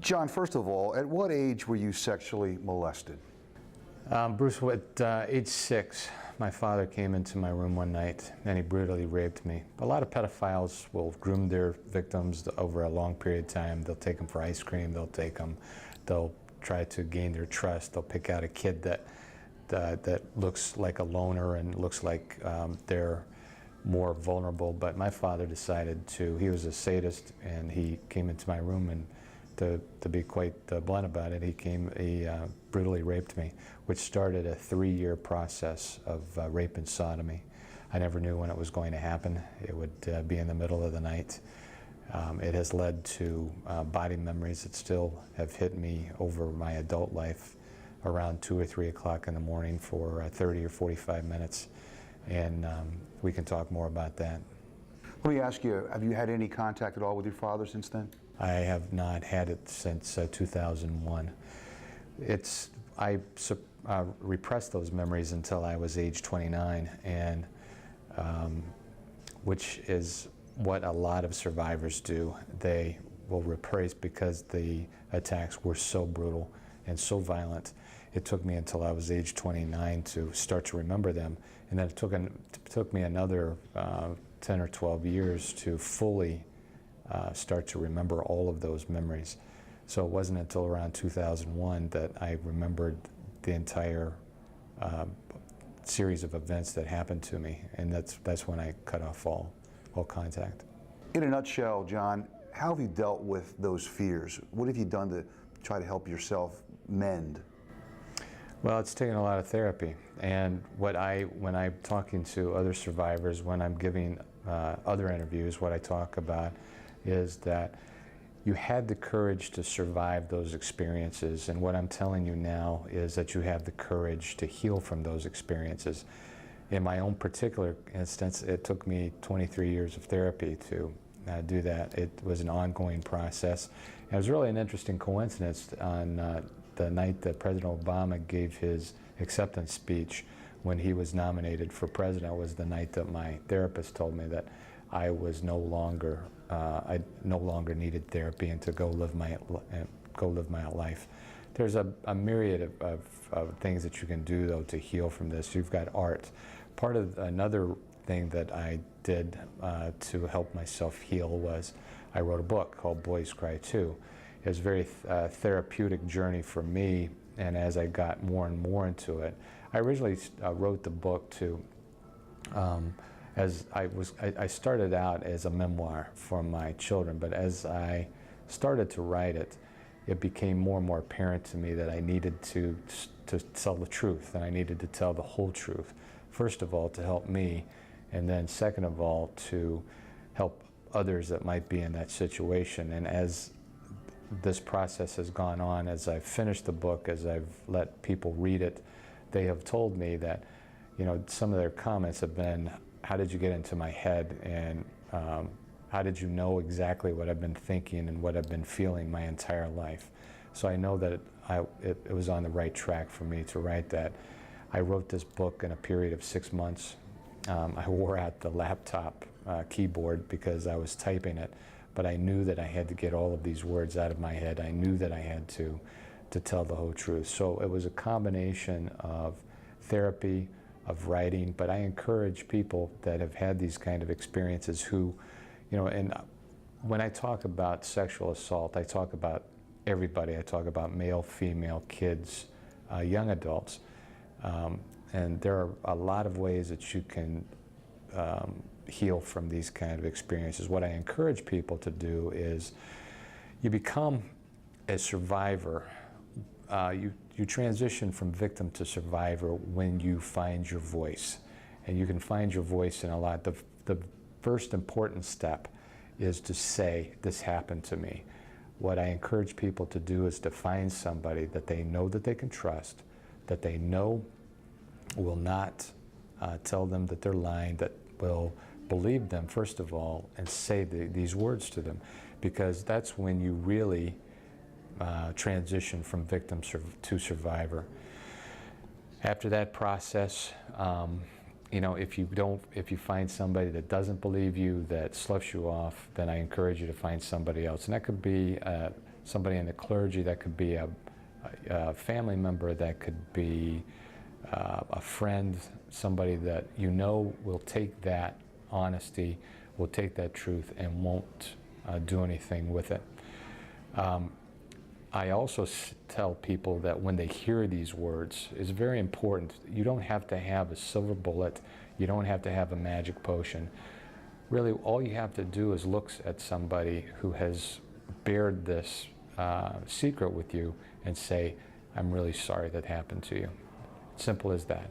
John, first of all, at what age were you sexually molested? Bruce, at age 6, my father came into my room one night and he brutally raped me. A lot of pedophiles will groom their victims over a long period of time. They'll take them for ice cream, they'll try to gain their trust, they'll pick out a kid that looks like a loner and looks like they're more vulnerable. But my father decided he was a sadist, and he came into my room, and to be quite blunt about it, he brutally raped me, which started a 3-year process of rape and sodomy. I never knew when it was going to happen. It would be in the middle of the night. It has led to body memories that still have hit me over my adult life around 2 or 3 o'clock in the morning for 30 or 45 minutes, and we can talk more about that. Let me ask you, have you had any contact at all with your father since then? I have not had it since 2001. I repressed those memories until I was age 29, and which is what a lot of survivors do. They will repress because the attacks were so brutal and so violent. It took me until I was age 29 to start to remember them, and then it took me another 10 or 12 years to fully start to remember all of those memories. So it wasn't until around 2001 that I remembered the entire series of events that happened to me, and that's when I cut off all contact. In a nutshell, John, how have you dealt with those fears? What have you done to try to help yourself mend? Well, it's taken a lot of therapy, and when I'm talking to other survivors, when I'm giving other interviews, what I talk about is that you had the courage to survive those experiences, and what I'm telling you now is that you have the courage to heal from those experiences. In my own particular instance, it took me 23 years of therapy to do that. It was an ongoing process. And it was really an interesting coincidence on the night that President Obama gave his acceptance speech when he was nominated for president. Was the night that my therapist told me that I was no longer needed therapy and to go live my life. There's a myriad of things that you can do, though, to heal from this. You've got art. Part of another thing that I did to help myself heal was I wrote a book called Boys Cry Too. It was a very therapeutic journey for me, and as I got more and more into it, I originally wrote the book as I started out as a memoir for my children, but as I started to write it, it became more and more apparent to me that I needed to tell the truth, and I needed to tell the whole truth. First of all, to help me, and then second of all, to help others that might be in that situation. And as this process has gone on, as I've finished the book, as I've let people read it, they have told me that, some of their comments have been, how did you get into my head, and how did you know exactly what I've been thinking and what I've been feeling my entire life? So I know that it was on the right track for me to write that. I wrote this book in a period of 6 months. I wore out the laptop keyboard because I was typing it, but I knew that I had to get all of these words out of my head. I knew that I had to tell the whole truth. So it was a combination of therapy, of writing, but I encourage people that have had these kind of experiences who, and when I talk about sexual assault, I talk about everybody. I talk about male, female, kids, young adults. And there are a lot of ways that you can heal from these kind of experiences. What I encourage people to do is you become a survivor. You transition from victim to survivor when you find your voice. And you can find your voice in a lot. The first important step is to say, this happened to me. What I encourage people to do is to find somebody that they know that they can trust, that they know will not tell them that they're lying, that will believe them, first of all, and say these words to them, because that's when you really transition from victim to survivor. After that process, if you find somebody that doesn't believe you, that sloughs you off, then I encourage you to find somebody else, and that could be somebody in the clergy, that could be a family member, that could be a friend, somebody that you know will take that honesty, will take that truth, and won't do anything with it. I also tell people that when they hear these words, it's very important. You don't have to have a silver bullet. You don't have to have a magic potion. Really, all you have to do is look at somebody who has bared this secret with you and say, I'm really sorry that happened to you. Simple as that.